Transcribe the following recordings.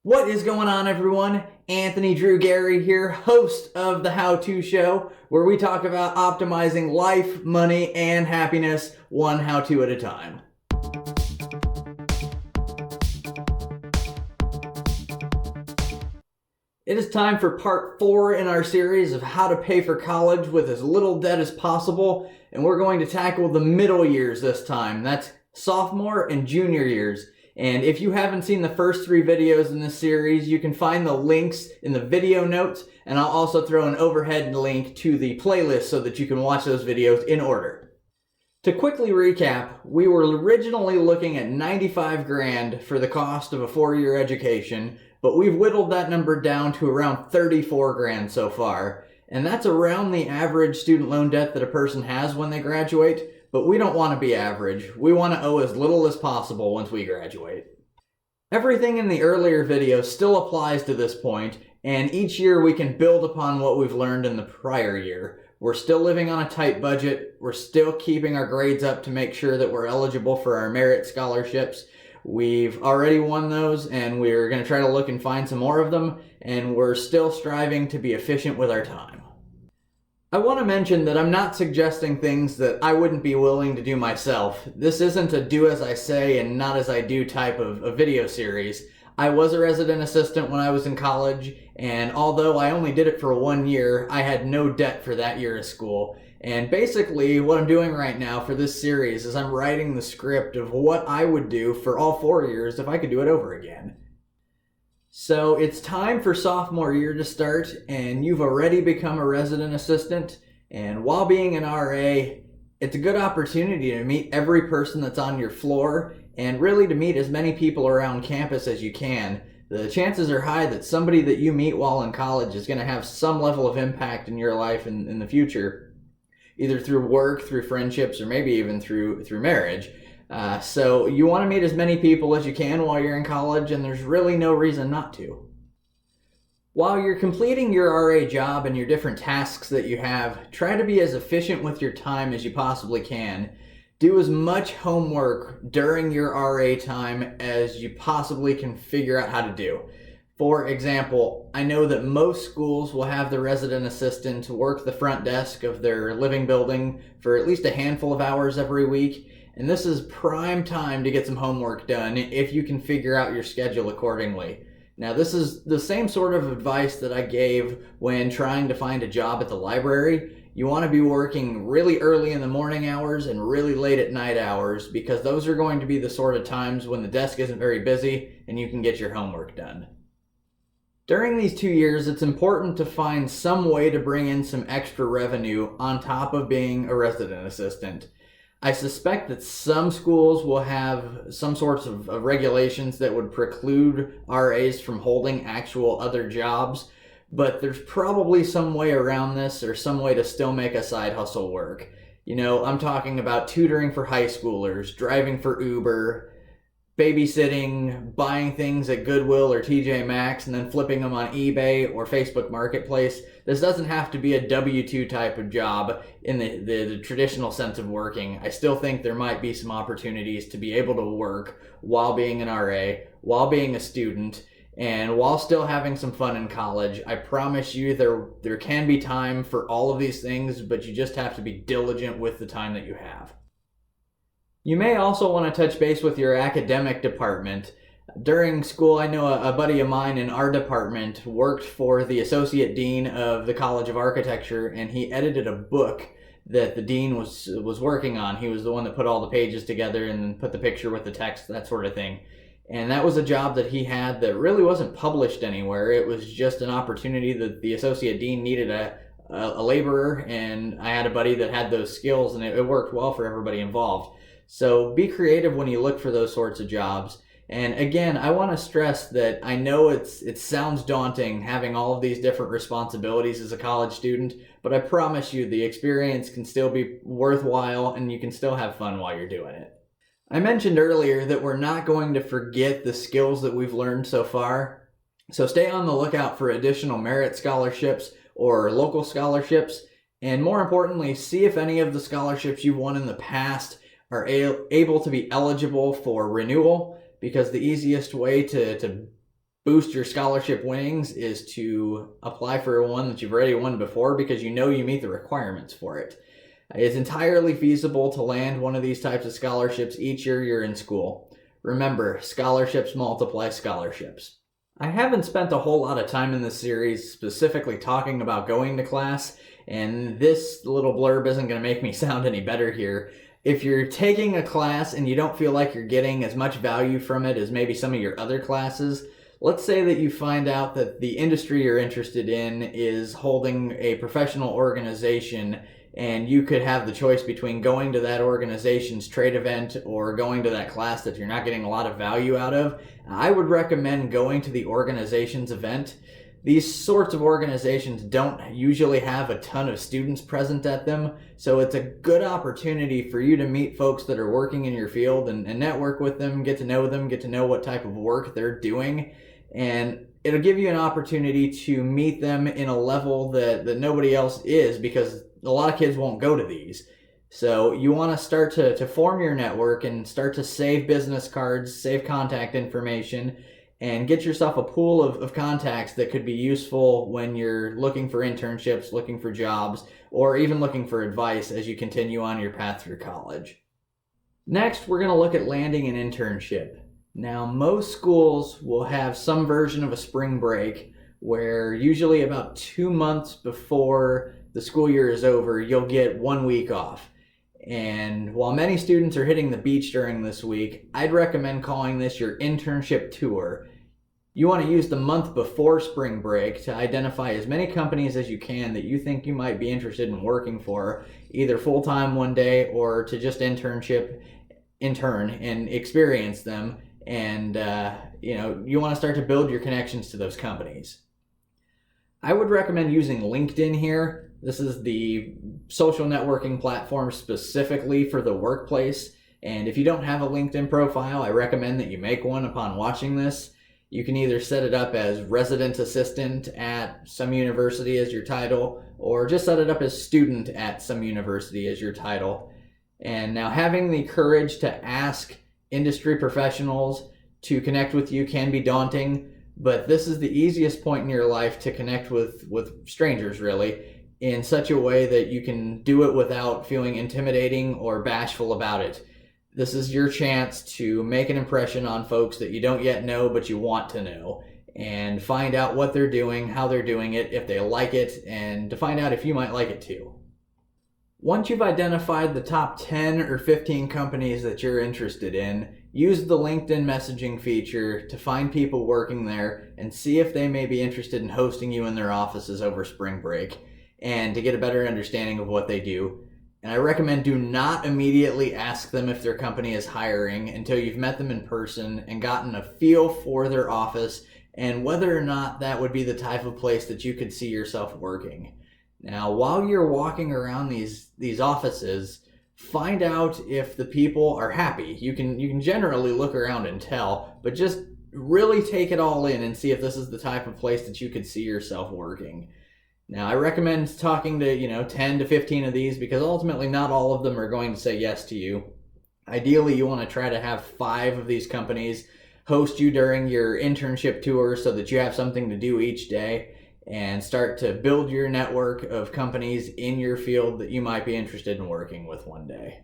What is going on, everyone? Anthony Drew Gary here, host of the How To Show, where we talk about optimizing life, money, and happiness one how-to at a time. It is time for part 4 in our series of how to pay for college with as little debt as possible, and we're going to tackle the middle years this time. That's sophomore and junior years. And if you haven't seen the first 3 videos in this series, you can find the links in the video notes, and I'll also throw an overhead link to the playlist so that you can watch those videos in order. To quickly recap, we were originally looking at $95,000 for the cost of a 4-year education, but we've whittled that number down to around $34,000 so far. And that's around the average student loan debt that a person has when they graduate. But we don't want to be average. We want to owe as little as possible once we graduate. Everything in the earlier videos still applies to this point, and each year we can build upon what we've learned in the prior year. We're still living on a tight budget. We're still keeping our grades up to make sure that we're eligible for our merit scholarships. We've already won those, and we're going to try to look and find some more of them, and we're still striving to be efficient with our time. I want to mention that I'm not suggesting things that I wouldn't be willing to do myself. This isn't a do as I say and not as I do type of a video series. I was a resident assistant when I was in college, and although I only did it for 1 year, I had no debt for that year of school. And basically what I'm doing right now for this series is I'm writing the script of what I would do for all 4 years if I could do it over again. So it's time for sophomore year to start, and you've already become a resident assistant. And while being an RA, it's a good opportunity to meet every person that's on your floor and really to meet as many people around campus as you can. The chances are high that somebody that you meet while in college is going to have some level of impact in your life in the future, either through work, through friendships, or maybe even through marriage. So you want to meet as many people as you can while you're in college, and there's really no reason not to. While you're completing your RA job and your different tasks that you have, try to be as efficient with your time as you possibly can. Do as much homework during your RA time as you possibly can figure out how to do. For example, I know that most schools will have the resident assistant work the front desk of their living building for at least a handful of hours every week. And this is prime time to get some homework done if you can figure out your schedule accordingly. Now, this is the same sort of advice that I gave when trying to find a job at the library. You want to be working really early in the morning hours and really late at night hours, because those are going to be the sort of times when the desk isn't very busy and you can get your homework done. During these 2 years, it's important to find some way to bring in some extra revenue on top of being a resident assistant. I suspect that some schools will have some sorts of regulations that would preclude RAs from holding actual other jobs, but there's probably some way around this or some way to still make a side hustle work. You know, I'm talking about tutoring for high schoolers, driving for Uber, babysitting, buying things at Goodwill or TJ Maxx and then flipping them on eBay or Facebook Marketplace. This doesn't have to be a W-2 type of job in the traditional sense of working. I still think there might be some opportunities to be able to work while being an RA, while being a student, and while still having some fun in college. I promise you there can be time for all of these things, but you just have to be diligent with the time that you have. You may also want to touch base with your academic department. During school, I know a buddy of mine in our department worked for the associate dean of the College of Architecture, and he edited a book that the dean was working on. He was the one that put all the pages together and put the picture with the text, that sort of thing. And that was a job that he had that really wasn't published anywhere. It was just an opportunity that the associate dean needed a laborer, and I had a buddy that had those skills, and it worked well for everybody involved. So be creative when you look for those sorts of jobs. And again, I want to stress that I know it sounds daunting having all of these different responsibilities as a college student, but I promise you the experience can still be worthwhile and you can still have fun while you're doing it. I mentioned earlier that we're not going to forget the skills that we've learned so far. So stay on the lookout for additional merit scholarships or local scholarships. And more importantly, see if any of the scholarships you've won in the past are able to be eligible for renewal, because the easiest way to boost your scholarship winnings is to apply for one that you've already won before because you know you meet the requirements for it. It's entirely feasible to land one of these types of scholarships each year you're in school. Remember, scholarships multiply scholarships. I haven't spent a whole lot of time in this series specifically talking about going to class, and this little blurb isn't going to make me sound any better here. If you're taking a class and you don't feel like you're getting as much value from it as maybe some of your other classes, let's say that you find out that the industry you're interested in is holding a professional organization, and you could have the choice between going to that organization's trade event or going to that class that you're not getting a lot of value out of. I would recommend going to the organization's event. These sorts of organizations don't usually have a ton of students present at them, so it's a good opportunity for you to meet folks that are working in your field and network with them, get to know what type of work they're doing, and it'll give you an opportunity to meet them in a level that nobody else is, because a lot of kids won't go to these. So you want to start to form your network and start to save business cards, save contact information, and get yourself a pool of contacts that could be useful when you're looking for internships, looking for jobs, or even looking for advice as you continue on your path through college. Next, we're going to look at landing an internship. Now, most schools will have some version of a spring break where usually about 2 months before the school year is over, you'll get 1 week off. And while many students are hitting the beach during this week, I'd recommend calling this your internship tour. You want to use the month before spring break to identify as many companies as you can that you think you might be interested in working for, either full-time one day or to just intern and experience them. And you want to start to build your connections to those companies. I would recommend using LinkedIn here. This is the social networking platform specifically for the workplace. And if you don't have a LinkedIn profile, I recommend that you make one upon watching this. You can either set it up as resident assistant at some university as your title, or just set it up as student at some university as your title. And now, having the courage to ask industry professionals to connect with you can be daunting, but this is the easiest point in your life to connect with strangers, really, in such a way that you can do it without feeling intimidating or bashful about it. This is your chance to make an impression on folks that you don't yet know but you want to know, and find out what they're doing, how they're doing it, if they like it, and to find out if you might like it too. Once you've identified the top 10 or 15 companies that you're interested in, use the LinkedIn messaging feature to find people working there and see if they may be interested in hosting you in their offices over spring break, and to get a better understanding of what they do. And I recommend do not immediately ask them if their company is hiring until you've met them in person and gotten a feel for their office and whether or not that would be the type of place that you could see yourself working. Now, while you're walking around these offices, find out if the people are happy. You can generally look around and tell, but just really take it all in and see if this is the type of place that you could see yourself working. Now, I recommend talking to 10 to 15 of these, because ultimately not all of them are going to say yes to you. Ideally, you want to try to have 5 of these companies host you during your internship tour so that you have something to do each day, and start to build your network of companies in your field that you might be interested in working with one day.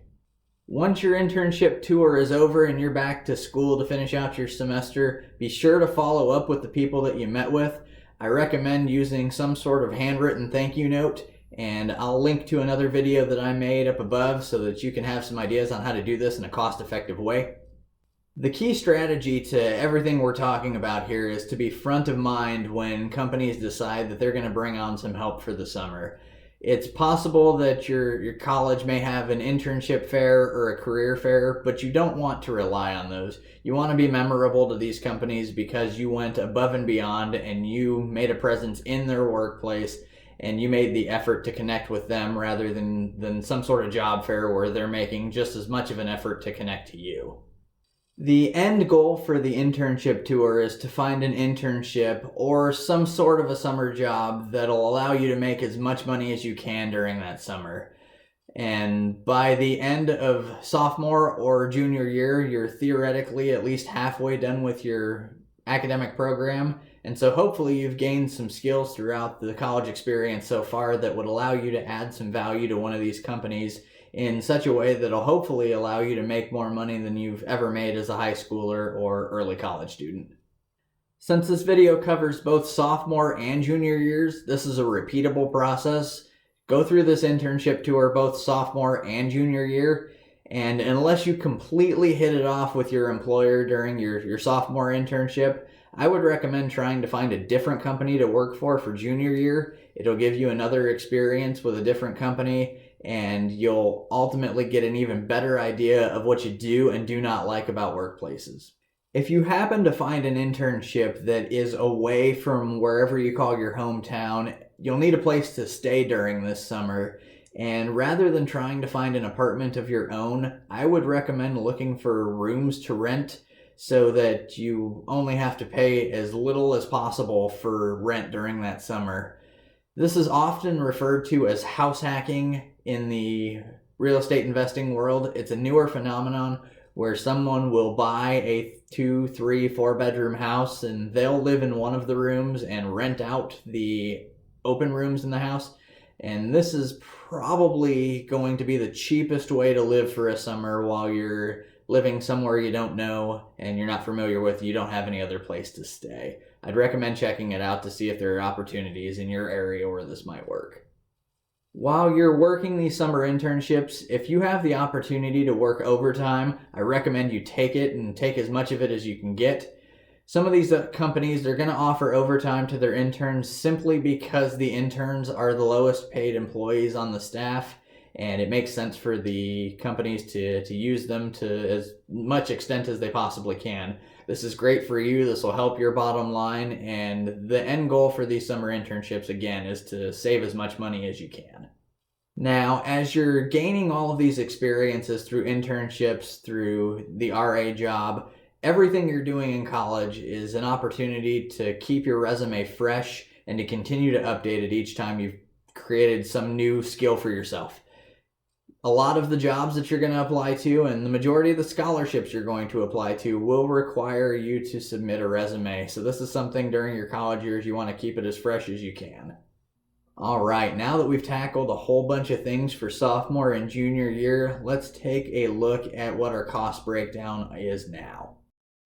Once your internship tour is over and you're back to school to finish out your semester, be sure to follow up with the people that you met with. I recommend using some sort of handwritten thank you note, and I'll link to another video that I made up above so that you can have some ideas on how to do this in a cost-effective way. The key strategy to everything we're talking about here is to be front of mind when companies decide that they're going to bring on some help for the summer. It's possible that your college may have an internship fair or a career fair, but you don't want to rely on those. You want to be memorable to these companies because you went above and beyond and you made a presence in their workplace and you made the effort to connect with them rather than some sort of job fair where they're making just as much of an effort to connect to you. The end goal for the internship tour is to find an internship or some sort of a summer job that'll allow you to make as much money as you can during that summer. And by the end of sophomore or junior year, you're theoretically at least halfway done with your academic program. And so hopefully you've gained some skills throughout the college experience so far that would allow you to add some value to one of these companies in such a way that'll hopefully allow you to make more money than you've ever made as a high schooler or early college student. Since this video covers both sophomore and junior years, this is a repeatable process. Go through this internship tour both sophomore and junior year, and unless you completely hit it off with your employer during your sophomore internship, I would recommend trying to find a different company to work for junior year. It'll give you another experience with a different company, and you'll ultimately get an even better idea of what you do and do not like about workplaces. If you happen to find an internship that is away from wherever you call your hometown, you'll need a place to stay during this summer. And rather than trying to find an apartment of your own, I would recommend looking for rooms to rent so that you only have to pay as little as possible for rent during that summer. This is often referred to as house hacking in the real estate investing world. It's a newer phenomenon where someone will buy a 2, 3, 4 bedroom house and they'll live in one of the rooms and rent out the open rooms in the house. And this is probably going to be the cheapest way to live for a summer while you're living somewhere you don't know and you're not familiar with, you don't have any other place to stay. I'd recommend checking it out to see if there are opportunities in your area where this might work. While you're working these summer internships, if you have the opportunity to work overtime, I recommend you take it and take as much of it as you can get. Some of these companies, they're going to offer overtime to their interns simply because the interns are the lowest paid employees on the staff, and it makes sense for the companies to use them to as much extent as they possibly can. This is great for you. This will help your bottom line, and the end goal for these summer internships, again, is to save as much money as you can. Now, as you're gaining all of these experiences through internships, through the RA job, everything you're doing in college is an opportunity to keep your resume fresh and to continue to update it each time you've created some new skill for yourself. A lot of the jobs that you're going to apply to and the majority of the scholarships you're going to apply to will require you to submit a resume. So this is something during your college years you want to keep it as fresh as you can. All right, now that we've tackled a whole bunch of things for sophomore and junior year, let's take a look at what our cost breakdown is now.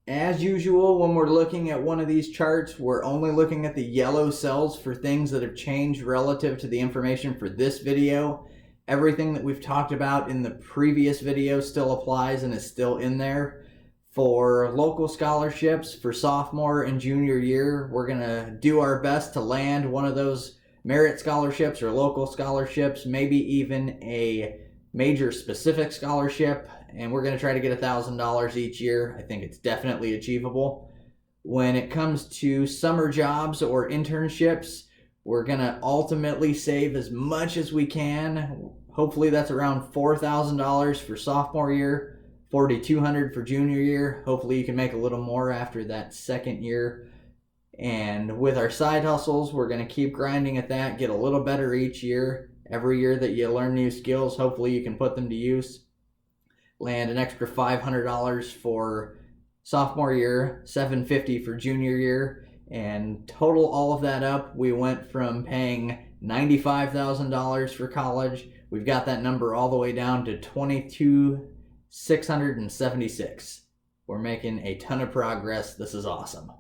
As usual, when we're looking at one of these charts, we're only looking at the yellow cells for things that have changed relative to the information for this video. Everything that we've talked about in the previous video still applies and is still in there. For local scholarships for sophomore and junior year, we're going to do our best to land one of those merit scholarships or local scholarships, maybe even a major specific scholarship, and we're going to try to get $1,000 each year. I think it's definitely achievable. When it comes to summer jobs or internships, we're going to ultimately save as much as we can. Hopefully that's around $4,000 for sophomore year, $4,200 for junior year. Hopefully you can make a little more after that second year. And with our side hustles, we're going to keep grinding at that, get a little better each year. Every year that you learn new skills, hopefully you can put them to use. Land an extra $500 for sophomore year, $750 for junior year, and total all of that up, we went from paying $95,000 for college. We've got that number all the way down to $22,676. We're making a ton of progress. This is awesome.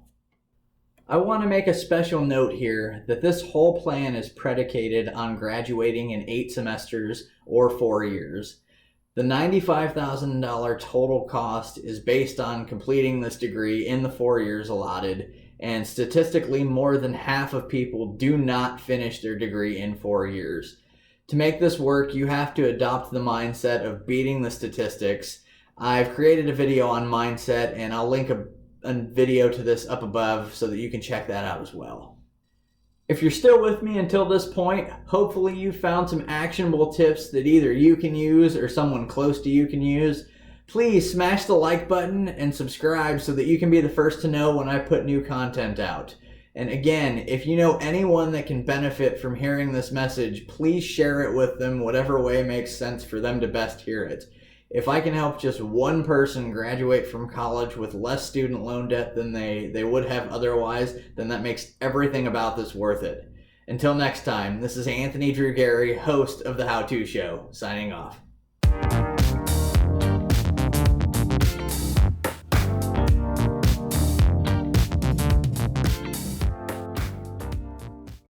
I want to make a special note here that this whole plan is predicated on graduating in 8 semesters or 4 years. The $95,000 total cost is based on completing this degree in the 4 years allotted, and statistically more than half of people do not finish their degree in 4 years. To make this work, you have to adopt the mindset of beating the statistics. I've created a video on mindset, and I'll link a video to this up above so that you can check that out as well. If you're still with me until this point, hopefully you found some actionable tips that either you can use or someone close to you can use. Please smash the like button and subscribe so that you can be the first to know when I put new content out. And again, if you know anyone that can benefit from hearing this message, please share it with them whatever way makes sense for them to best hear it. If I can help just one person graduate from college with less student loan debt than they would have otherwise, then that makes everything about this worth it. Until next time, this is Anthony Drew Gary, host of The How To Show, signing off.